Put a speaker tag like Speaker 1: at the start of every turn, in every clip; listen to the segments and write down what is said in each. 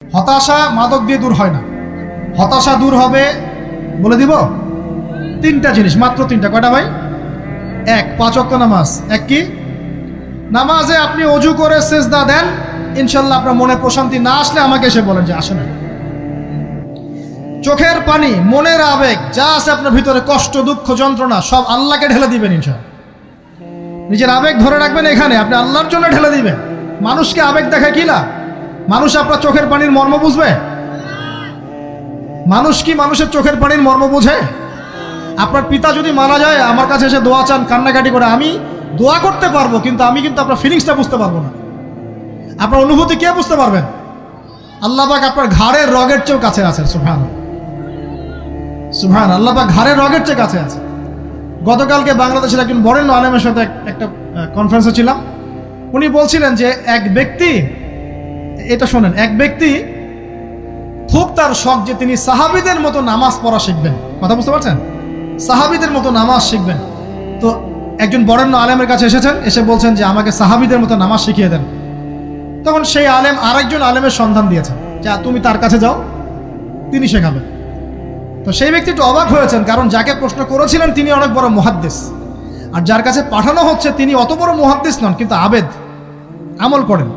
Speaker 1: হতাশা মাদক দিয়ে দূর হয় না। হতাশা দূর হবে, বলে দিব, তিনটা জিনিস, মাত্র তিনটা। কয়টা ভাই? এক, 5 ওয়াক্ত নামাজ। এক কি? নামাজে আপনি অজু করে সেজদা দেন, ইনশাল্লাহ আপনার মনে প্রশান্তি না আসলে আমাকে এসে বলেন যে আসে না। চোখের পানি, মনের আবেগ যা আছে আপনার ভিতরে, কষ্ট, দুঃখ, যন্ত্রণা, সব আল্লাহকে ঢেলে দিবেন ইনশাল্লাহ। নিজের আবেগ ধরে রাখবেন এখানে, আপনি আল্লাহর জন্য ঢেলে দিবেন। মানুষকে আবেগ দেখা কি লাভ? মানুষ আপনার চোখের পানির মর্ম বুঝবে? মানুষ কি মানুষের চোখের পানির মর্ম বুঝে? আপনার পিতা যদি মারা যায়, আমার কাছে এসে দোয়া চান কান্নাকাটি করে, আমি দোয়া করতে পারবো, কিন্তু আমি কিন্তু আপনার ফিলিংসটা বুঝতে পারবো না। আপনার অনুভূতি কে বুঝতে পারবেন? আল্লাহ পাক আপনার ঘাড়ের রগের চেয়েও কাছে আছেন। সুবহান সুবহান, আল্লাহ পাক ঘাড়ের রগের চেয়ে কাছে আছে। গতকালকে বাংলাদেশের একজন বরেণ্য আলেমের সাথে একটা কনফারেন্সে ছিলাম। উনি বলছিলেন যে এক ব্যক্তি, এটা শোনেন, এক ব্যক্তি খুব তার শখ যে তিনি সাহাবীদের মতো নামাজ পড়া শিখবেন। কথা বুঝতে পারছেন? সাহাবীদের মতো নামাজ শিখবেন। তো একজন বরেণ্য আলেমের কাছে এসেছেন, এসে বলছেন যে আমাকে সাহাবীদের মতো নামাজ শিখিয়ে দেন। তখন সেই আলেম আরেকজন আলেমের সন্ধান দিয়েছেন, যা তুমি তার কাছে যাও, তিনি শেখাবেন। তো সেই ব্যক্তি একটু অবাক হয়েছেন, কারণ যাকে প্রশ্ন করেছিলেন তিনি অনেক বড় মুহাদ্দিস, আর যার কাছে পাঠানো হচ্ছে তিনি অত বড় মুহাদ্দিস নন, কিন্তু আবেদ, আমল করেন।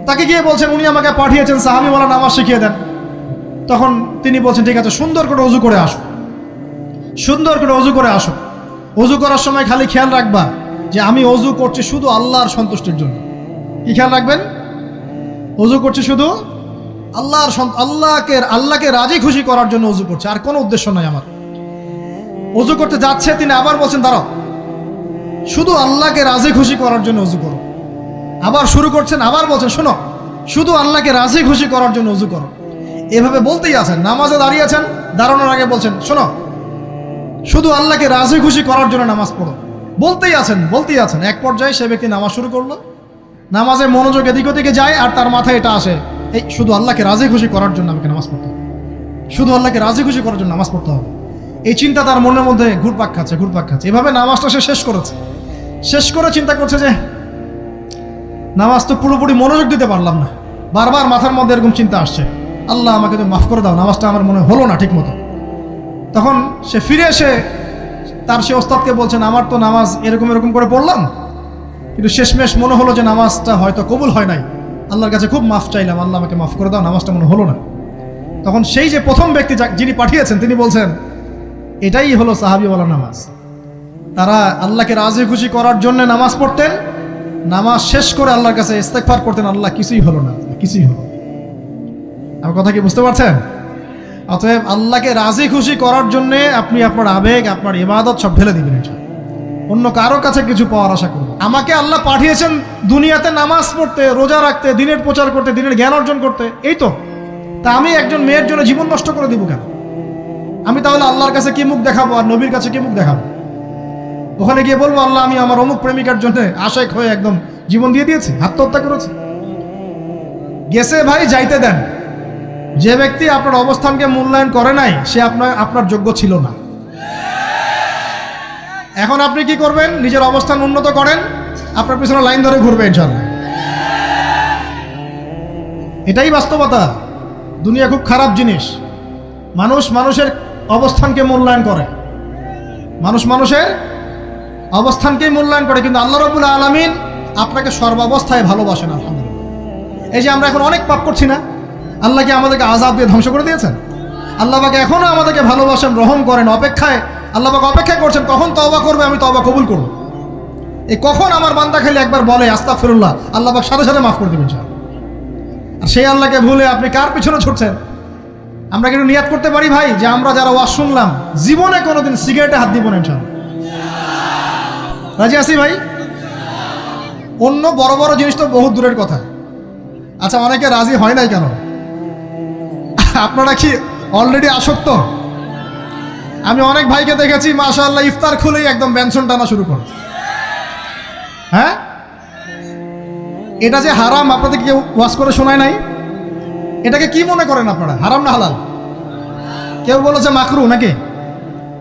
Speaker 1: তাকে গিয়ে বলছেন উনি আমাকে পাঠিয়েছেন সাহাবীওয়ালা নামাজ শিখিয়ে দেন। তখন তিনি বলছেন ঠিক আছে, সুন্দর করে অজু করে আসো, সুন্দর করে অজু করে আসো। অজু করার সময় খালি খেয়াল রাখবা যে আমি অজু করছি শুধু আল্লাহর সন্তুষ্টির জন্য। কি খেয়াল রাখবেন? অজু করছি শুধু আল্লাহকে রাজি খুশি করার জন্য অজু করছে, আর কোনো উদ্দেশ্য নাই আমার। অজু করতে যাচ্ছে, তিনি আবার বলছেন দাঁড়াও, শুধু আল্লাহকে রাজি খুশি করার জন্য অজু করো। আবার শুরু করছেন, আবার বলছেন শোনো, শুধু আল্লাহকে রাজি খুশি করার জন্য অজু করো। এভাবে বলতেই আছেন। নামাজে দাঁড়িয়েছেন, দাঁড়ানোর আগে বলছেন শোনো, শুধু আল্লাহকে রাজি খুশি করার জন্য নামাজ পড়ো। বলতেই আছেন। এক পর্যায়ে সে ব্যক্তি নামাজ শুরু করলো। নামাজে মনোযোগ এদিক ওদিকে যায়, আর তার মাথায় এটা আসে, এই শুধু আল্লাহকে রাজি খুশি করার জন্য আমাকে নামাজ পড়তে হবে, শুধু আল্লাহকে রাজি খুশি করার জন্য নামাজ পড়তে হবে। এই চিন্তা তার মনের মধ্যে ঘুরপাক খাচ্ছে। এভাবে নামাজটা সে শেষ করে চিন্তা করছে যে নামাজ তো পুরোপুরি মনোযোগ দিতে পারলাম না। বারবার মাথার মধ্যে এরকম চিন্তা আসছে, আল্লাহ আমাকে তো মাফ করে দাও, নামাজটা আমার মনে হলো না ঠিক মতো। তখন সে ফিরে এসে তার সে ওস্তাদকে বলছেন আমার তো নামাজ এরকম করে পড়লাম, কিন্তু শেষমেশ মনে হলো যে নামাজটা হয়তো কবুল হয় নাই, আল্লাহর কাছে খুব মাফ চাইলাম, আল্লাহ আমাকে মাফ করে দাও, নামাজটা মনে হলো না। তখন সেই যে প্রথম ব্যক্তি যিনি পাঠিয়েছেন তিনি বলছেন এটাই হলো সাহাবীওয়ালা নামাজ। তারা আল্লাহকে রাজি খুশি করার জন্য নামাজ পড়তেন, নামাজ শেষ করে আল্লাহর কাছে ইস্তেগফার করতেন, আল্লাহ কিছুই হলো না, কিছুই হলো। আমার কথা কি বুঝতে পারছেন? অতএব আল্লাহকে রাজি খুশি করার জন্যে আপনি আপনার আবেগ, আপনার ইবাদত সব ঢেলে দিবেন, অন্য কারো কাছে কিছু পাওয়ার আশা করবেন। আমাকে আল্লাহ পাঠিয়েছেন দুনিয়াতে নামাজ পড়তে, রোজা রাখতে, দিনের প্রচার করতে, দিনের জ্ঞান অর্জন করতে, এই তো। তা আমি একজন মেয়ের জন্য জীবন নষ্ট করে দিব কেন? আমি তাহলে আল্লাহর কাছে কি মুখ দেখাবো, আর নবীর কাছে কি মুখ দেখাবো? ওখানে গিয়ে বলবো আল্লাহ আমি আমার অমুক প্রেমিকার জন্য আশেক হয়ে একদম জীবন দিয়ে দিয়েছি, আত্মহত্যা করেছি। গেছে ভাই, যাইতে দেন। যে ব্যক্তি আপনার অবস্থানকে মূল্যায়ন করে নাই, সে আপনার যোগ্য ছিল না। এখন আপনি কি করবেন? নিজের অবস্থান উন্নত করেন, আপনার পিছনে লাইন ধরে ঘুরবে ইনশাআল্লাহ। এটাই বাস্তবতা। দুনিয়া খুব খারাপ জিনিস। মানুষের অবস্থানকে মূল্যায়ন করে, মানুষের অবস্থানকেই মূল্যায়ন করে, কিন্তু আল্লাহ রাব্বুল আলামিন আপনাকে সর্বাবস্থায় ভালোবাসেন। আলহামদুলিল্লাহ। এই যে আমরা এখন অনেক পাপ করছি না, আল্লাহ কি আমাদেরকে আযাব দিয়ে ধ্বংস করে দিয়েছেন? আল্লাহ পাক এখনো আমাদেরকে ভালোবাসেন, রহম করেন, আল্লাহ পাক অপেক্ষা করছেন কখন তওবা করবে, আমি তওবা কবুল করব। এই কখন আমার বান্দা খালি একবার বলে আস্তাগফিরুল্লাহ, আল্লাহ পাক সাথে সাথে মাফ করে দেবেন ইনশাআল্লাহ। আর সেই আল্লাহকে ভুলে আপনি কার পিছনে ছুটছেন? আমরা কিন্তু নিয়াত করতে পারি ভাই যে আমরা যারা ওয়াজ শুনলাম জীবনে কোনোদিন সিগারেটে হাত দিব না ইনশাআল্লাহ। রাজি আছি ভাই? অন্য বড় বড় জিনিস তো বহুত দূরের কথা। আচ্ছা, অনেকে রাজি হয় নাই কেন? আপনারা কি অলরেডি আসক্ত? আমি অনেক ভাইকে দেখেছি মাশাআল্লাহ ইফতার খুলেই একদম বেনসন টানা শুরু করে। হ্যাঁ, এটা যে হারাম আপনাদের কেউ ওয়াজ করে শোনায় নাই? এটাকে কি মনে করেন আপনারা, হারাম না হালাল? কেউ বলেছে মাকরু, নাকি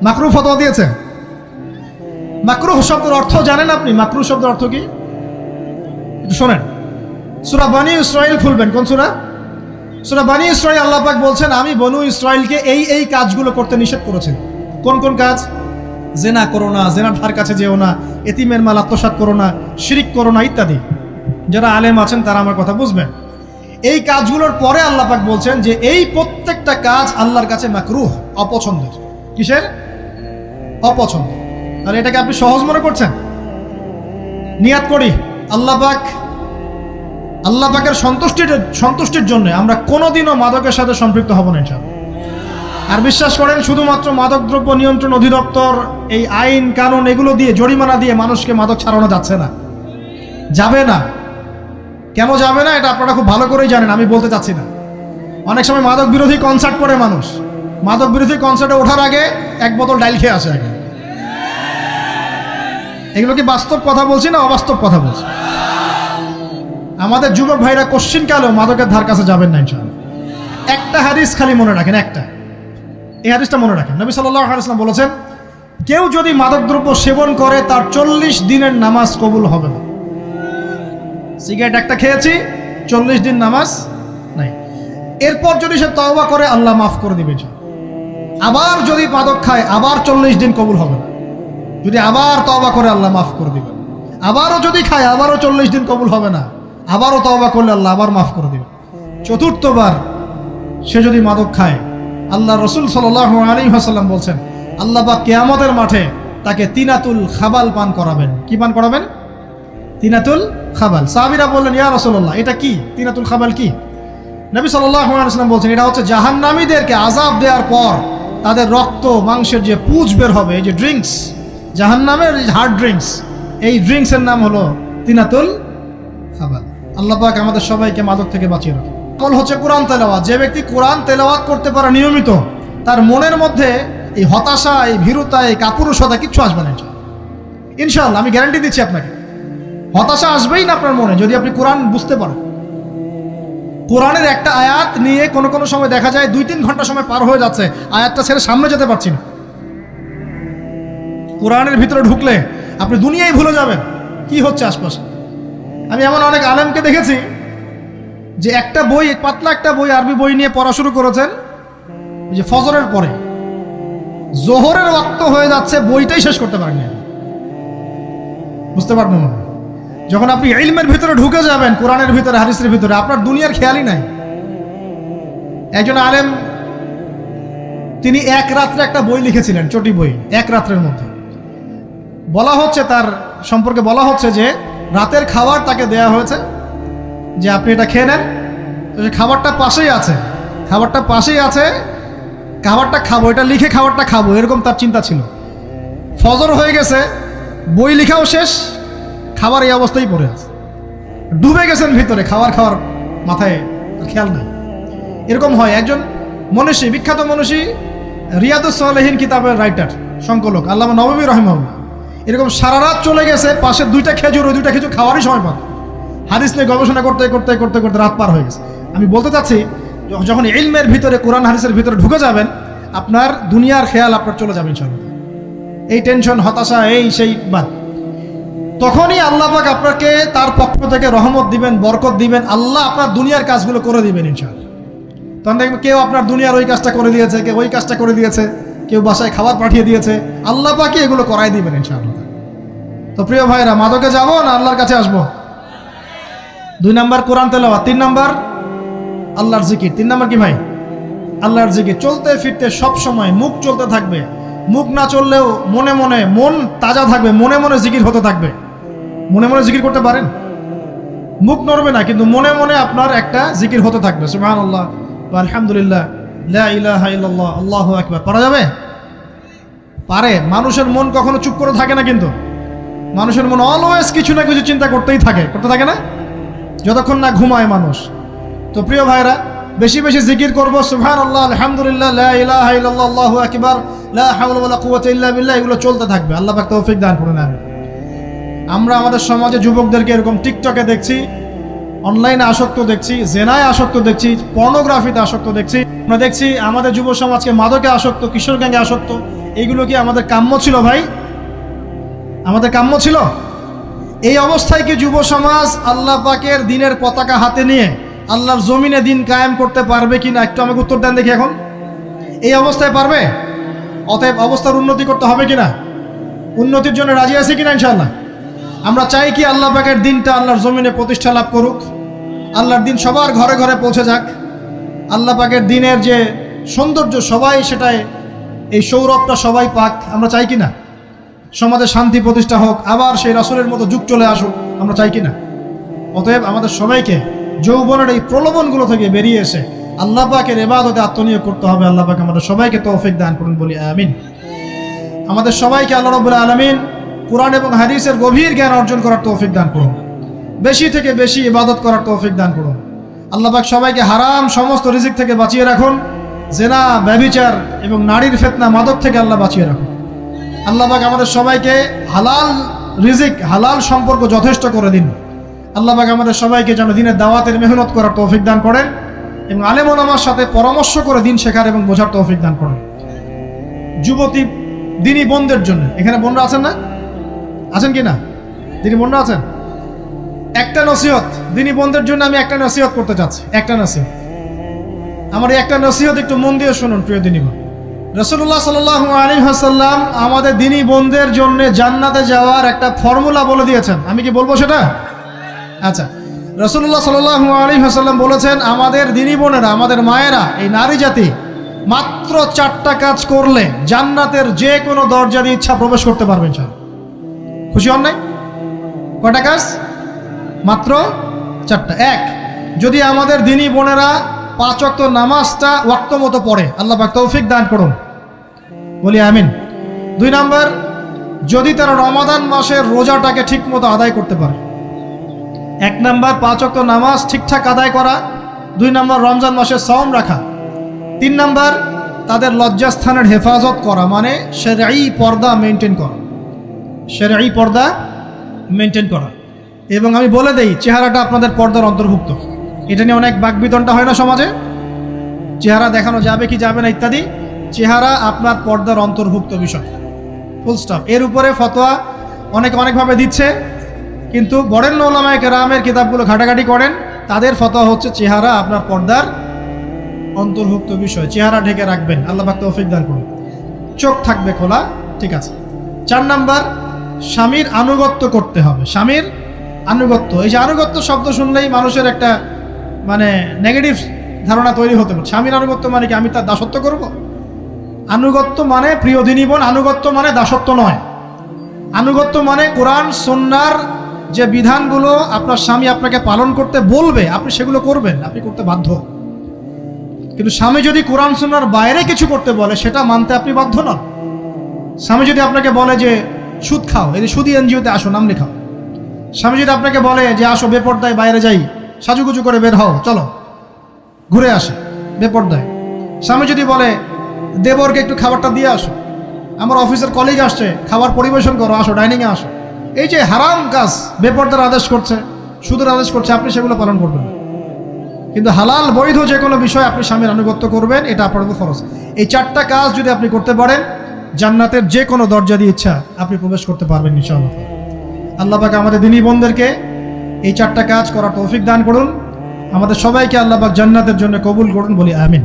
Speaker 1: মাকরু ফতোয়া দিয়েছে? মাকরুহ শব্দের অর্থ জানেন আপনি? মাকরুহ শব্দের অর্থ কি একটু শোনেন। সূরা বনী ইসরাঈল খুলবেন। কোন সূরা? সূরা বনী ইসরাঈল আল্লাহ পাক বলছেন, আমি বনু ইসরাইলকে এই কাজগুলো করতে নিষেধ করেছেন। কোন কোন কাজ? জেনা করো না, জেনার ধার কাছে যেও না, এতিমের মাল আত্মসাৎ করো না, শিরিক করো না ইত্যাদি। যারা আলেম আছেন তারা আমার কথা বুঝবেন। এই কাজগুলোর পরে আল্লাহ পাক বলছেন যে এই প্রত্যেকটা কাজ আল্লাহর কাছে মাকরুহ, অপছন্দের। কিসের? অপছন্দ। আর এটাকে আপনি সহজ মনে করছেন? নিয়াত করি আল্লাহ পাকের সন্তুষ্টির জন্য আমরা কোনোদিনও মাদকের সাথে সম্পৃক্ত হব না ইনশাআল্লাহ। আর বিশ্বাস করেন, শুধুমাত্র মাদকদ্রব্য নিয়ন্ত্রণ অধিদপ্তর এই আইন কানুন এগুলো দিয়ে, জরিমানা দিয়ে মানুষকে মাদক ছাড়ানো যাচ্ছে না, যাবে না। কেন যাবে না এটা আপনারা খুব ভালো করেই জানেন, আমি বলতে চাচ্ছি না। অনেক সময় মাদক বিরোধী কনসার্ট করে মানুষ, মাদক বিরোধী কনসার্টে ওঠার আগে এক বোতল ডাইল খেয়ে আসে আগে। এগুলো কি বাস্তব কথা বলছি না অবাস্তব কথা বলছি? আমাদের যুবক ভাইরা কোশ্চিনকালেও মাদকের ধার কাছে যাবেন না ইনশাআল্লাহ। একটা হাদিস খালি মনে রাখেন, এই হাদিসটা মনে রাখেন। নবী সাল্লাল্লাহু আলাইহি ওয়াসাল্লাম বলেছেন, কেউ যদি মাদকদ্রব্য সেবন করে তার 40 দিনের নামাজ কবুল হবে না। সিগারেট একটা খেয়েছি, 40 দিন নামাজ নাই। এরপর যদি সে তওবা করে আল্লাহ মাফ করে দিবে। আবার যদি মাদক খায় আবার 40 দিন কবুল হবে না। যদি আবার তওবা করে আল্লাহ মাফ করে দিবে। আবারও যদি খায় আবারও 40 দিন কবুল হবে না। আবারও তওবা করলে আল্লাহ আবার মাফ করে দিবে। চতুর্থবার সে যদি মাদক খায়, আল্লাহ রাসূল সাল্লাল্লাহু আলাইহি ওয়াসাল্লাম বলছেন, আল্লাহ পাক কিয়ামতের মাঠে তাকে তিনাতুল খাবাল পান করাবেন। কি পান করাবেন? তিনাতুল খাবাল। সাহাবীরা বললেন, ইয়া রাসূলুল্লাহ, এটা কি তিনাতুল খাবাল? কি? নবী সাল্লাল্লাহু আলাইহি ওয়াসাল্লাম বলছেন, এটা হচ্ছে জাহান্নামীদেরকে আযাব দেওয়ার পর তাদের রক্ত মাংসের যে পুঁজ বের হবে, এই যে ড্রিঙ্কস, জাহান্নামের হার্ড ড্রিঙ্কস, এই ড্রিঙ্কসের নাম হলো তিনাতুল খাবাল। আল্লাহ পাক আমাদের সবাইকে মাদক থেকে বাঁচিয়ে রাখে। আমল হচ্ছে কোরআন তেলাওয়াত। যে ব্যক্তি কোরআন তেলাওয়াত করতে পারে নিয়মিত, তার মনের মধ্যে এই হতাশা, এই ভীরুতা, এই কাপুরুষতা কিচ্ছু আসবে না ইনশাআল্লাহ। আমি গ্যারান্টি দিচ্ছি আপনাকে, হতাশা আসবেই না আপনার মনে যদি আপনি কোরআন বুঝতে পারেন। কোরআনের একটা আয়াত নিয়ে কোনো সময় দেখা যায় 2-3 ঘন্টা সময় পার হয়ে যাচ্ছে, আয়াতটা ছেড়ে সামনে যেতে পারছি না। কোরআনের ভিতরে ঢুকলে আপনি দুনিয়ায় ভুলে যাবেন কি হচ্ছে আশপাশে। আমি এমন অনেক আলেমকে দেখেছি যে একটা বই, পাতলা একটা বই, আরবি বই নিয়ে পড়া শুরু করেছেন, যে ফজরের পরে জোহরের ওয়াক্ত হয়ে যাচ্ছে, বইটাই শেষ করতে পারেননি। বুঝতে পারবেন না, যখন আপনি ইলমের ভিতরে ঢুকে যাবেন, কোরআনের ভিতরে, হাদিসের ভিতরে, আপনার দুনিয়ার খেয়ালই নাই। একজন আলেম, তিনি এক রাত্রে একটা বই লিখেছিলেন, চটি বই, এক রাত্রের মধ্যে। বলা হচ্ছে, তার সম্পর্কে বলা হচ্ছে যে রাতের খাবার তাকে দেয়া হয়েছে, যে আপনি এটা খেয়ে নেন। তো খাবারটা পাশেই আছে, খাবারটা খাবো, এটা লিখে খাবারটা খাবো, এরকম তার চিন্তা ছিল। ফজর হয়ে গেছে, বই লিখাও শেষ, খাবার এই অবস্থায় পড়ে আছে, ডুবে গেছেন ভিতরে, খাওয়ার মাথায় খেয়াল নাই। এরকম হয়। একজন মনীষী, বিখ্যাত মনীষী, রিয়াদুস সালেহীন কিতাবের রাইটার, সংকলক আল্লামা নববী রাহিমাহুল্লাহ, এরকম সারা রাত চলে গেছে, পাশে 2টা খেজুর, ওই 2টা খেজুর খাওয়ারই সময় পান। হাদিস নিয়ে গবেষণা করতে রাত পার হয়ে গেছে। আমি বলতে চাচ্ছি, যখন ইলমের ভিতরে, কোরআন হাদিসের ভিতরে ঢুকে যাবেন, আপনার দুনিয়ার খেয়াল আপনার চলে যাবে ইনশাআল্লাহ। এই টেনশন, হতাশা, এই সেই বাদ, তখনই আল্লাহ পাক আপনাকে তার পক্ষ থেকে রহমত দিবেন, বরকত দিবেন, আল্লাহ আপনার দুনিয়ার কাজগুলো করে দিবেন ইনশাআল্লাহ। তখন দেখবেন কেউ আপনার দুনিয়ার ওই কাজটা করে দিয়েছে, কেউ ওই কাজটা করে দিয়েছে, কেউ বাসায় খাবার পাঠিয়ে দিয়েছে, আল্লাহ পাকই এগুলো করাই দিবেন ইনশাআল্লাহ। তো প্রিয় ভাইরা, মাদকে যাব না আল্লাহর কাছে আসবো? 2 নাম্বার কোরআন তেলাওয়াত, 3 নাম্বার আল্লাহর জিকির। 3 নাম্বার কি ভাই? আল্লাহর জিকির। চলতে ফিরতে সব সময় মুখ চলতে থাকবে, মুখ না চললেও মনে মনে মন তাজা থাকবে, মনে মনে জিকির হতে থাকবে। মনে মনে জিকির করতে পারেন? মুখ নড়বে না, কিন্তু মনে মনে আপনার একটা জিকির হতে থাকবে, সুবহানাল্লাহ ওয়া আলহামদুলিল্লাহ, লা ইলাহা ইল্লাল্লাহ, আল্লাহু আকবার। পারা যাবে? পারে। মানুষের মন কখনো চুপ করে থাকে না, কিন্তু মানুষের মন অলওয়েজ কিছু না কিছু চিন্তা করতে থাকে না, যতক্ষণ না ঘুমায় মানুষ। তো প্রিয় ভাইরা, বেশি বেশি জিকির করবো, সুবহানাল্লাহ, আলহামদুলিল্লাহ, লা ইলাহা ইল্লাল্লাহ, আল্লাহু আকবার, লা হাওলা ওয়ালা কুওয়াতা ইল্লা বিল্লাহ, এগুলো চলতে থাকবে। আল্লাহ পাক তৌফিক দান করুন। আমরা আমাদের সমাজে যুবকদেরকে এরকম টিকটকে দেখছি, অনলাইনে আসক্ত দেখছি, জেনায় আসক্ত দেখছি, পর্নোগ্রাফিতে আসক্ত দেখছি। আমরা দেখছি আমাদের যুব সমাজকে মাদকে আসক্ত, কিশোর গ্যাংয়ে আসক্ত। এইগুলো কি আমাদের কাম্য ছিল ভাই? আমাদের কাম্য ছিল? এই অবস্থায় কি যুব সমাজ আল্লাহ পাকের দ্বীনের পতাকা হাতে নিয়ে আল্লাহর জমিনে দিন কায়েম করতে পারবে কিনা একটু আমাকে উত্তর দেন দেখি। এখন এই অবস্থায় পারবে? অতএব অবস্থার উন্নতি করতে হবে কিনা? উন্নতির জন্য রাজি আছি কিনা ইনশাআল্লাহ? আমরা চাই কি আল্লাহ পাকের দিনটা আল্লাহর জমিনে প্রতিষ্ঠা লাভ করুক, আল্লাহর দিন সবার ঘরে ঘরে পৌঁছে যাক, আল্লাহ পাকের দিনের যে সৌন্দর্য সবাই সেটাই, এই সৌরভটা সবাই পাক। আমরা চাই কিনা? সমাজে শান্তি প্রতিষ্ঠা হোক, আবার সেই রাসূলের মতো যুগ চলে আসুক, আমরা চাই কিনা? অতএব আমাদের সবাইকে যৌবনের এই প্রলোভনগুলো থেকে বেরিয়ে এসে আল্লাহ পাকের ইবাদতে আত্মনিয়োগ করতে হবে। আল্লাহ পাক আমাদের সবাইকে তৌফিক দান করুন, বলি আমিন। আমাদের সবাইকে আল্লাহ রাব্বুল আলামিন কুরআন এবং হাদিসের গভীর জ্ঞান অর্জন করার তৌফিক দান করুন, বেশি থেকে বেশি ইবাদত করার তৌফিক দান করুন। আল্লাহ পাক সবাইকে হারাম সমস্ত রিজিক থেকে বাঁচিয়ে রাখুন, জেনা, ব্যভিচার এবং নারীর ফিতনা, মাদক থেকে আল্লাহ বাঁচিয়ে রাখুন। আল্লাহ পাক আমাদের সবাইকে হালাল রিজিক, হালাল সম্পর্ক যথেষ্ট করে দিন। আল্লাহ পাক আমাদের সবাইকে যেন দিনের দাওয়াতের মেহনত করার তৌফিক দান করেন এবং আলেম ওলামার সাথে পরামর্শ করে দিন শেখার এবং বোঝার তৌফিক দান করেন। যুবতী দিনী বোনদের জন্য, এখানে বোনরা আছেন না? আছেন কি না? দিনী বোনরা আছেন? একটা নসিহত দিনী বোনদের জন্য আমি একটা নসিহত করতে চাচ্ছি, একটা নসিহত। আমার এই একটা নসিহত একটু মন দিয়ে শুনুন প্রিয় দিনী বোন। রাসূলুল্লাহ সাল্লাল্লাহু আলাইহি ওয়াসাল্লাম আমাদের দিনী বোনদের জন্য জান্নাতে যাওয়ার একটা ফর্মুলা বলে দিয়েছেন। আমি কি বলবো সেটা? আচ্ছা, রাসূলুল্লাহ সাল্লাল্লাহু আলাইহি ওয়াসাল্লাম বলেছেন আমাদের দিনী বোনেরা, আমাদের মায়েরা, এই নারী জাতি মাত্র 4টা কাজ করলে জান্নাতের যে কোনো দরজা দিয়ে ইচ্ছা প্রবেশ করতে পারবে ইনশাআল্লাহ। খুশি হন নাই? কয়টা কাজ? মাত্র 4টা। এক, যদি আমাদের দিনী বোনেরা 5 ওয়াক্ত নামাজটা ওয়াক্ত মতো পড়ে, আল্লাহ পাক তৌফিক দান করুন, বলি আমিন। 2 নাম্বার, যদি তারা রমাদান মাসের রোজাটাকে ঠিক মতো আদায় করতে পারে। 1 নাম্বার 5 ওয়াক্ত নামাজ ঠিকঠাক আদায় করা, 2 নাম্বার রমজান মাসের সাওম রাখা, 3 নাম্বার তাদের লজ্জাস্থানের হেফাজত করা, মানে শরঈ পর্দা মেনটেন করা, শরঈ পর্দা মেনটেন করা। এবং আমি বলে দেই, চেহারাটা আপনাদের পর্দার অন্তর্ভুক্ত। এটা নিয়ে অনেক বাকবিতণ্ডা হয় না সমাজে, চেহারা দেখানো যাবে কি যাবে না ইত্যাদি। চেহারা আপনার পর্দার অন্তর্ভুক্ত বিষয়, ফুল স্টপ। এর উপরে ফতোয়া অনেকে অনেকভাবে দিচ্ছে, কিন্তু বরেণ্য উলামায়ে কেরামের কিতাবগুলো ঘাটাঘাটি করেন, তাদের ফতোয়া হচ্ছে চেহারা আপনার পর্দার অন্তর্ভুক্ত বিষয়, চেহারা ঢেকে রাখবেন, আল্লাহ পাক তৌফিক দান করুন। চোখ থাকবে খোলা, ঠিক আছে। 4 নাম্বার, স্বামীর আনুগত্য করতে হবে। স্বামীর আনুগত্য, এই যে আনুগত্য শব্দ শুনলেই মানুষের একটা মানে নেগেটিভ ধারণা তৈরি হতে পারে। স্বামীর আনুগত্য মানে কি আমি তার দাসত্ব করব? আনুগত্য মানে, প্রিয় দিনী বোন, আনুগত্য মানে দাসত্ব নয়। আনুগত্য মানে কোরআন সুন্নাহর যে বিধানগুলো আপনার স্বামী আপনাকে পালন করতে বলবে, আপনি সেগুলো করবেন, আপনি করতে বাধ্য। কিন্তু স্বামী যদি কোরআন সুন্নাহর বাইরে কিছু করতে বলে, সেটা মানতে আপনি বাধ্য নন। স্বামী যদি আপনাকে বলে যে সুদ খাও, এই যে সুদি এনজিওতে আসো, নাম লেখাও। স্বামী যদি আপনাকে বলে যে আসো বেপর্দায় বাইরে যাই, সাজুগুজু করে বের হও, চলো ঘুরে আসে বেপর্দায়। স্বামী যদি বলে দেবরকে একটু খাবারটা দিয়ে আসো, আমার অফিসের কলিগ আসছে, খাবার পরিবেশন করো, আসো ডাইনিংয়ে আসো। এই যে হারাম কাজ, বেপর্দার আদেশ করছে, সুদের আদেশ করছে, আপনি সেগুলো পালন করবেন। কিন্তু হালাল বৈধ যে কোনো বিষয় আপনি স্বামীর আনুগত্য করবেন, এটা আপনার উপর ফরজ। এই 4টা কাজ যদি আপনি করতে পারেন, জান্নাতের যে কোনো দরজা দিয়ে ইচ্ছা আপনি প্রবেশ করতে পারবেন ইনশাআল্লাহ। আল্লাহ পাক আমাদের দিনী বোনদেরকে এই 4টা কাজ করার তৌফিক দান করুন। আমাদের সবাইকে আল্লাহ পাক জান্নাতের জন্য কবুল করুন, বলি আমিন।